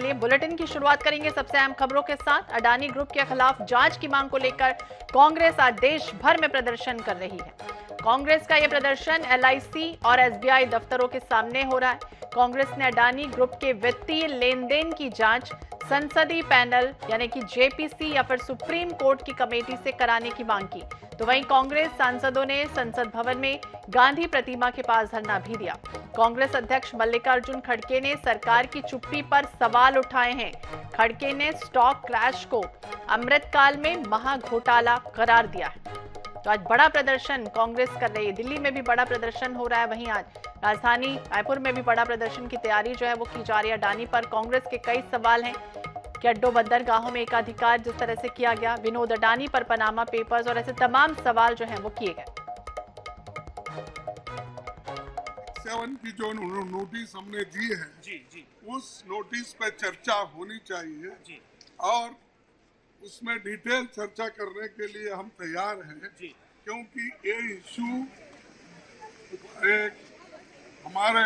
चलिए बुलेटिन की शुरुआत करेंगे सबसे अहम खबरों के साथ। अडानी ग्रुप के खिलाफ जांच की मांग को लेकर कांग्रेस आज देश भर में प्रदर्शन कर रही है। कांग्रेस का यह प्रदर्शन एलआईसी और एसबीआई दफ्तरों के सामने हो रहा है। कांग्रेस ने अडानी ग्रुप के वित्तीय लेन देन की जांच संसदीय पैनल यानी कि जेपीसी या फिर सुप्रीम कोर्ट की कमेटी से कराने की मांग की। तो वहीं कांग्रेस सांसदों ने संसद भवन में गांधी प्रतिमा के पास धरना भी दिया। कांग्रेस अध्यक्ष मल्लिकार्जुन खड़गे ने सरकार की चुप्पी पर सवाल उठाए हैं। खड़गे ने स्टॉक क्रैश को अमृतकाल में महाघोटाला करार दिया है। तो आज बड़ा प्रदर्शन कांग्रेस कर रही है। दिल्ली में भी बड़ा प्रदर्शन हो रहा है, वहीं आज राजधानी रायपुर में भी बड़ा प्रदर्शन की तैयारी जो है वो की जा रही है। अडानी पर कांग्रेस के कई सवाल हैं कि अड्डों बंदरगाहों में एकाधिकार जिस तरह से किया गया, विनोद अडानी पर पनामा पेपर्स और ऐसे तमाम सवाल जो हैं वो किए गए। 7 की जो नोटिस हमने दी है जी, उस नोटिस पे चर्चा होनी चाहिए जी, और उसमें डिटेल चर्चा करने के लिए हम तैयार हैं जी, क्योंकि ये इशू एक हमारे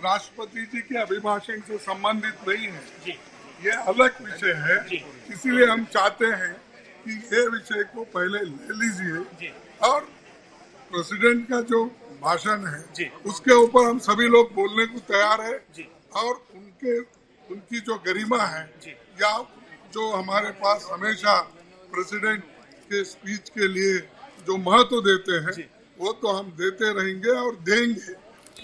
राष्ट्रपति जी के अभिभाषण से संबंधित नहीं है जी, ये अलग विषय है। इसीलिए हम चाहते हैं कि ये विषय को पहले ले लीजिए और प्रेसिडेंट का जो भाषण है उसके ऊपर हम सभी लोग बोलने को तैयार है और उनकी जो गरिमा है या जो हमारे पास हमेशा प्रेसिडेंट के स्पीच के लिए जो महत्व देते हैं वो तो हम देते रहेंगे और देंगे।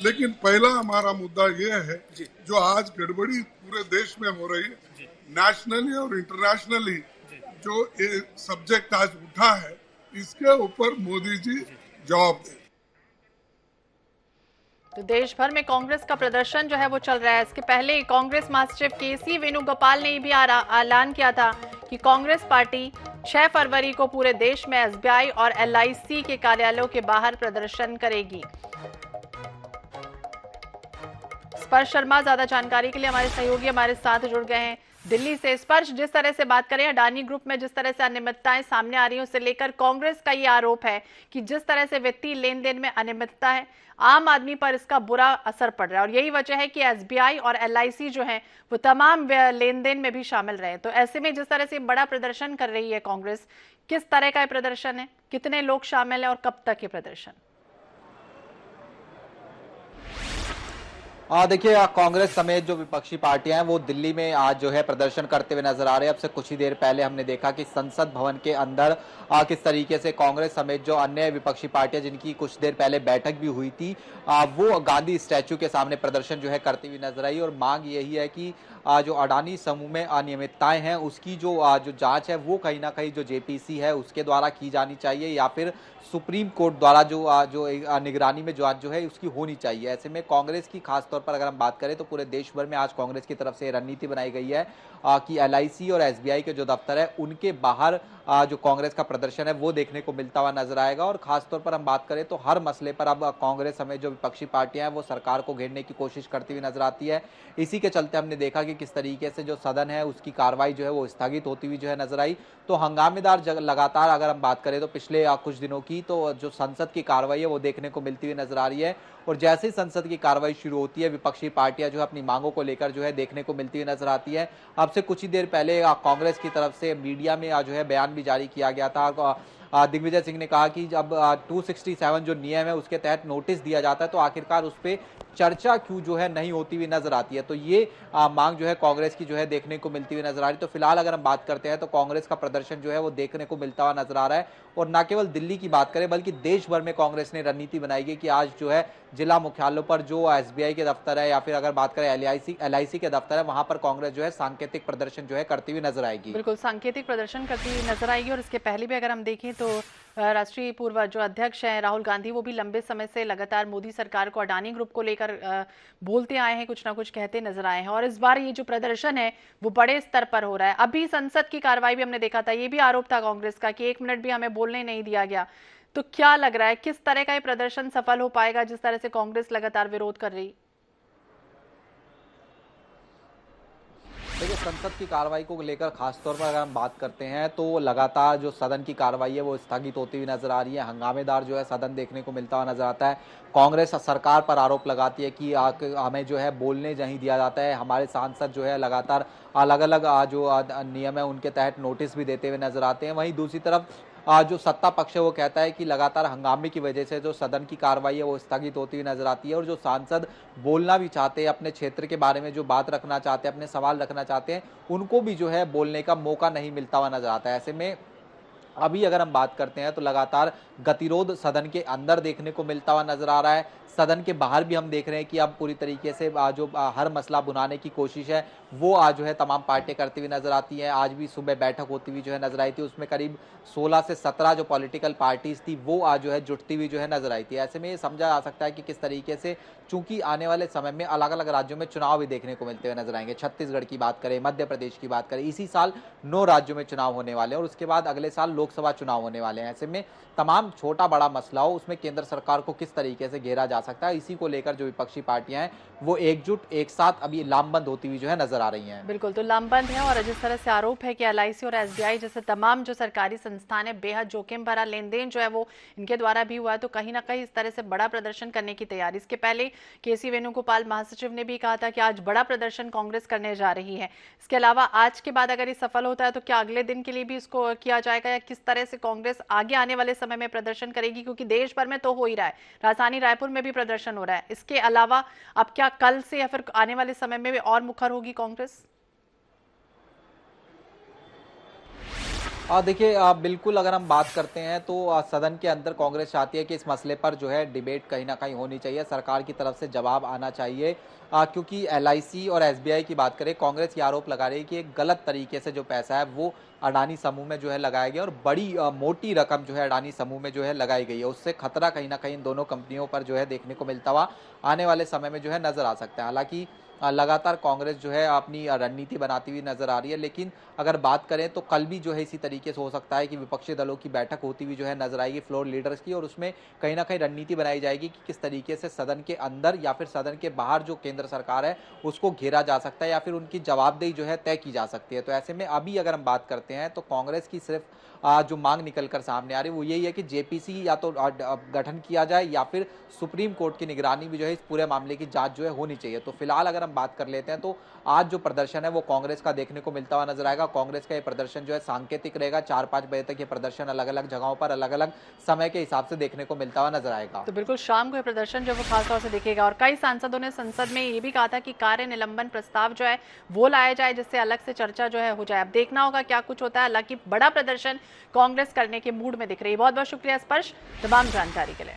लेकिन पहला हमारा मुद्दा ये है जो आज गड़बड़ी पूरे देश में हो रही है, नेशनली और इंटरनेशनली जो ये सब्जेक्ट आज उठा है, इसके ऊपर मोदी जी जवाब दें। तो देश भर में कांग्रेस का प्रदर्शन जो है वो चल रहा है। इसके पहले कांग्रेस महासचिव केसी वेणुगोपाल ने भी ऐलान किया था कि कांग्रेस पार्टी 6 फरवरी को पूरे देश में एसबीआई और एलआईसी के कार्यालयों के बाहर प्रदर्शन करेगी। स्पर्श शर्मा ज्यादा जानकारी के लिए हमारे सहयोगी हमारे साथ जुड़ गए हैं दिल्ली से। स्पर्श, जिस तरह से बात करें अडानी ग्रुप में जिस तरह से अनियमितताएं सामने आ रही हैं, उसे लेकर कांग्रेस का ये आरोप है कि जिस तरह से वित्तीय लेन देन में अनियमितता है, आम आदमी पर इसका बुरा असर पड़ रहा है और यही वजह है कि एसबीआई और एलआईसी जो है वो तमाम लेन देन में भी शामिल रहे। तो ऐसे में जिस तरह से बड़ा प्रदर्शन कर रही है कांग्रेस, किस तरह का प्रदर्शन है, कितने लोग शामिल है और कब तक ये प्रदर्शन? देखिए, कांग्रेस समेत जो विपक्षी पार्टियां हैं वो दिल्ली में आज जो है प्रदर्शन करते हुए नजर आ रहे हैं। अब से कुछ ही देर पहले हमने देखा कि संसद भवन के अंदर किस तरीके से कांग्रेस समेत जो अन्य विपक्षी पार्टियां जिनकी कुछ देर पहले बैठक भी हुई थी, वो गांधी स्टैच्यू के सामने प्रदर्शन जो है करती हुई नजर आई। और मांग यही है कि जो अडानी समूह में अनियमितताएं हैं उसकी जो जांच है वो कहीं ना कहीं जो जेपीसी है उसके द्वारा की जानी चाहिए या फिर सुप्रीम कोर्ट द्वारा जो निगरानी में जो है उसकी होनी चाहिए। ऐसे में कांग्रेस की खासतौर पर अगर हम बात करें तो पूरे देश भर में आज कांग्रेस की तरफ से रणनीति बनाई गई है कि एलआईसी और एसबीआई के जो दफ्तर है उनके बाहर जो कांग्रेस का प्रदर्शन है वो देखने को मिलता हुआ नजर आएगा। और खासतौर पर हम बात करें तो हर मसले पर अब कांग्रेस समेत जो विपक्षी पार्टियां हैं वो सरकार को घेरने की कोशिश करती हुई नजर आती है। इसी के चलते हमने देखा कि किस तरीके से जो सदन है उसकी कार्रवाई जो है वो स्थगित होती हुई जो है नजर आई। तो हंगामेदार लगातार अगर हम बात करें तो पिछले कुछ दिनों की तो जो संसद की कार्रवाई है वो देखने को मिलती हुई नजर आ रही है। और जैसे ही संसद की कार्रवाई शुरू होती है विपक्षी पार्टियां जो है अपनी मांगों को लेकर जो है देखने को मिलती हुई नजर आती है। अब से कुछ ही देर पहले कांग्रेस की तरफ से मीडिया में जो है बयान भी जारी किया गया था। दिग्विजय सिंह ने कहा कि जब 267 जो नियम है उसके तहत नोटिस दिया जाता है तो आखिरकार उस पर चर्चा क्यों जो है नहीं होती हुई नजर आती है। तो ये मांग जो है कांग्रेस की जो है देखने को मिलती हुई नजर आ रही है। तो फिलहाल अगर हम बात करते हैं तो कांग्रेस का प्रदर्शन जो है वो देखने को मिलता हुआ नजर आ रहा है। और न केवल दिल्ली की बात करें बल्कि देश भर में कांग्रेस ने रणनीति बनाई है कि आज जो है जिला मुख्यालयों पर जो एसबीआई के दफ्तर है या फिर अगर बात करें एलआईसी के दफ्तर है वहां पर कांग्रेस जो है सांकेतिक प्रदर्शन जो है करती हुई नजर आएगी। बिल्कुल सांकेतिक प्रदर्शन करती हुई नजर आएगी। और इसके पहले भी अगर हम देखें तो राष्ट्रीय पूर्व जो अध्यक्ष हैं राहुल गांधी, वो भी लंबे समय से लगातार मोदी सरकार को अडानी ग्रुप को लेकर बोलते आए हैं, कुछ ना कुछ कहते नजर आए हैं। और इस बार ये जो प्रदर्शन है वो बड़े स्तर पर हो रहा है। अभी संसद की कार्रवाई भी हमने देखा था, ये भी आरोप था कांग्रेस का कि 1 मिनट भी हमें बोलने नहीं दिया गया। तो क्या लग रहा है किस तरह का ये प्रदर्शन सफल हो पाएगा जिस तरह से कांग्रेस लगातार विरोध कर रही? देखिए, संसद की कार्रवाई को लेकर खासतौर पर अगर हम बात करते हैं तो लगातार जो सदन की कार्रवाई है वो स्थगित होती हुई नजर आ रही है। हंगामेदार जो है सदन देखने को मिलता हुआ नजर आता है। कांग्रेस सरकार पर आरोप लगाती है कि हमें जो है बोलने नहीं दिया जाता है। हमारे सांसद जो है लगातार अलग अलग जो नियम है उनके तहत नोटिस भी देते हुए नजर आते हैं। वहीं दूसरी तरफ जो सत्ता पक्ष है वो कहता है कि लगातार हंगामे की वजह से जो सदन की कार्रवाई है वो स्थगित होती हुई नजर आती है, और जो सांसद बोलना भी चाहते हैं, अपने क्षेत्र के बारे में जो बात रखना चाहते हैं, अपने सवाल रखना चाहते हैं, उनको भी जो है बोलने का मौका नहीं मिलता हुआ नजर आता है। ऐसे में अभी अगर हम बात करते हैं तो लगातार गतिरोध सदन के अंदर देखने को मिलता हुआ नजर आ रहा है। सदन के बाहर भी हम देख रहे हैं कि अब पूरी तरीके से जो हर मसला बुनाने की कोशिश है वो आज जो है तमाम पार्टियां करती हुई नजर आती हैं। आज भी सुबह बैठक होती हुई जो है नजर आई थी, उसमें करीब 16 से 17 जो पॉलिटिकल पार्टीज थी वो आज जो है जुटती हुई जो है नजर आई थी। ऐसे में ये समझा जा सकता है कि किस तरीके से, चूंकि आने वाले समय में अलग अलग राज्यों में चुनाव भी देखने को मिलते हुए नजर आएंगे। छत्तीसगढ़ की बात करें, मध्य प्रदेश की बात करें, इसी साल 9 राज्यों में चुनाव होने वाले हैं और उसके बाद अगले साल लोकसभा चुनाव होने वाले हैं। ऐसे में तमाम छोटा बड़ा मसला हो उसमें केंद्र सरकार को किस तरीके से घेरा जा सकता है, इसी को लेकर जो विपक्षी पार्टियां हैं वो एकजुट एक साथ अभी लामबंद होती हुई जो है नजर आ रही हैं। बिल्कुल, तो लामबंद है। और जिस तरह से आरोप है कि एलआईसी और एसबीआई जैसे तमाम जो सरकारी संस्थान है, बेहद जोखिम भरा लेन देन जो है वो इनके द्वारा भी हुआ है, तो कहीं ना कहीं इस तरह से बड़ा प्रदर्शन करने की तैयारी। इसके पहले केसी वेणुगोपाल महासचिव ने भी कहा था कि आज बड़ा प्रदर्शन कांग्रेस करने जा रही है। इसके अलावा आज के बाद अगर ये सफल होता है तो क्या अगले दिन के लिए भी इसको किया जाएगा, या किस तरह से कांग्रेस आगे आने वाले समय में प्रदर्शन करेगी, क्योंकि देश भर में तो हो ही रहा है, राजधानी रायपुर में भी प्रदर्शन हो रहा है। इसके अलावा अब क्या कल से या फिर आने वाले समय में भी और मुखर होगी कांग्रेस? देखिए, बिल्कुल अगर हम बात करते हैं तो सदन के अंदर कांग्रेस चाहती है कि इस मसले पर जो है डिबेट कहीं ना कहीं होनी चाहिए, सरकार की तरफ से जवाब आना चाहिए। क्योंकि एलआईसी और एसबीआई की बात करें, कांग्रेस ये आरोप लगा रही है कि एक गलत तरीके से जो पैसा है वो अडानी समूह में जो है लगाया गया, और बड़ी मोटी रकम जो है अडानी समूह में जो है लगाई गई है। उससे खतरा कहीं ना कहीं इन दोनों कंपनियों पर जो है देखने को मिलता हुआ आने वाले समय में जो है नजर आ सकता है। हालांकि लगातार कांग्रेस जो है अपनी रणनीति बनाती हुई नजर आ रही है, लेकिन अगर बात करें तो कल भी जो है इसी तरीके से हो सकता है कि विपक्षी दलों की बैठक होती हुई जो है नजर आएगी, फ्लोर लीडर्स की, और उसमें कहीं ना कहीं रणनीति बनाई जाएगी कि किस तरीके से सदन के अंदर या फिर सदन के बाहर जो केंद्र सरकार है उसको घेरा जा सकता है या फिर उनकी जवाबदेही जो है तय की जा सकती है। तो ऐसे में अभी अगर हम बात करते हैं तो कांग्रेस की सिर्फ जो मांग निकलकर सामने आ रही है वो यही है कि जेपीसी या तो गठन किया जाए या फिर सुप्रीम कोर्ट की निगरानी भी जो है इस पूरे मामले की जांच जो है होनी चाहिए। तो फिलहाल अगर हम बात कर लेते हैं तो आज जो प्रदर्शन है वो कांग्रेस का देखने को मिलता हुआ नजर आएगा। कांग्रेस का ये प्रदर्शन जो है सांकेतिक रहेगा, 4-5 बजे तक ये प्रदर्शन अलग अलग जगहों पर अलग अलग समय के हिसाब से देखने को मिलता हुआ नजर आएगा। तो बिल्कुल शाम को ये प्रदर्शन जो वो खासतौर से दिखेगा। और कई सांसदों ने संसद में ये भी कहा था कि कार्य निलंबन प्रस्ताव जो है वो लाया जाए, जिससे अलग से चर्चा जो है हो जाए। अब देखना होगा क्या कुछ होता है। हालांकि बड़ा प्रदर्शन कांग्रेस करने के मूड में दिख रही है। बहुत बहुत शुक्रिया स्पर्श तमाम जानकारी के लिए।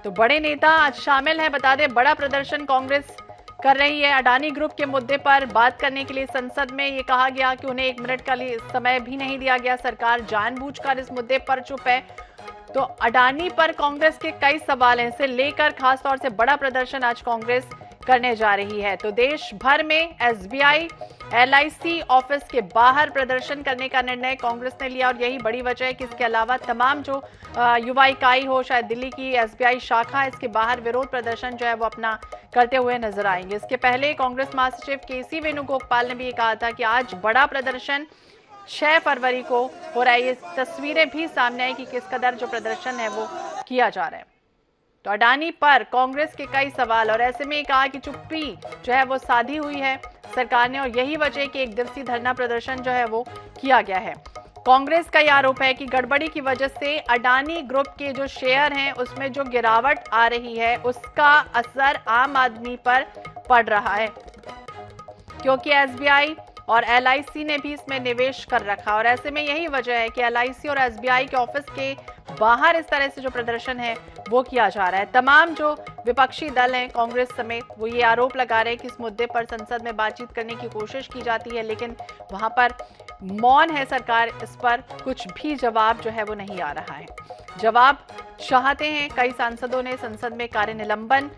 तो बड़े नेता आज शामिल है, बता दें बड़ा प्रदर्शन कांग्रेस कर रही है अडानी ग्रुप के मुद्दे पर बात करने के लिए। संसद में ये कहा गया कि उन्हें 1 मिनट का समय भी नहीं दिया गया, सरकार जानबूझकर इस मुद्दे पर चुप है। तो अडानी पर कांग्रेस के कई सवाल हैं, इसे लेकर खासतौर से बड़ा प्रदर्शन आज कांग्रेस करने जा रही है। तो देश भर में एसबीआई एलआईसी ऑफिस के बाहर प्रदर्शन करने का निर्णय कांग्रेस ने लिया, और यही बड़ी वजह है कि इसके अलावा तमाम जो युवा इकाई हो, शायद दिल्ली की एसबीआई शाखा, इसके बाहर विरोध प्रदर्शन जो है वो अपना करते हुए नजर आएंगे। इसके पहले कांग्रेस महासचिव केसी वेणुगोपाल ने भी ये कहा था कि आज बड़ा प्रदर्शन 6 फरवरी को हो रहा है। ये तस्वीरें भी सामने आई कि किस कदर जो प्रदर्शन है वो किया जा रहा है। तो अडानी पर कांग्रेस के कई सवाल, और ऐसे में कहा कि चुप्पी जो है वो साधी हुई है सरकार ने, और यही वजह कि 1 दिवसीय धरना प्रदर्शन जो है वो किया गया है। कांग्रेस का यह आरोप है कि गड़बड़ी की वजह से अडानी ग्रुप के जो शेयर हैं उसमें जो गिरावट आ रही है उसका असर आम आदमी पर पड़ रहा है, क्योंकि एसबीआई और एलआईसी ने भी इसमें निवेश कर रखा। और ऐसे में यही वजह है कि एलआईसी और एसबीआई के ऑफिस के बाहर इस तरह से जो प्रदर्शन है वो किया जा रहा है। तमाम जो विपक्षी दल हैं कांग्रेस समेत, वो ये आरोप लगा रहे हैं कि इस मुद्दे पर संसद में बातचीत करने की कोशिश की जाती है, लेकिन वहां पर मौन है सरकार, इस पर कुछ भी जवाब जो है वो नहीं आ रहा है। जवाब चाहते हैं कई सांसदों ने संसद में कार्य निलंबन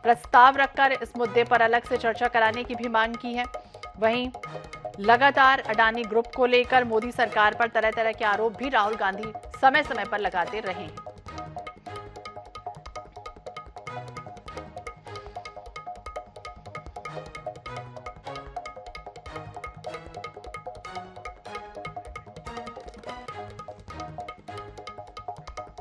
प्रस्ताव रखकर इस मुद्दे पर अलग से चर्चा कराने की भी मांग की है। वहीं लगातार अडानी ग्रुप को लेकर मोदी सरकार पर तरह तरह के आरोप भी राहुल गांधी समय समय पर लगाते रहे हैं।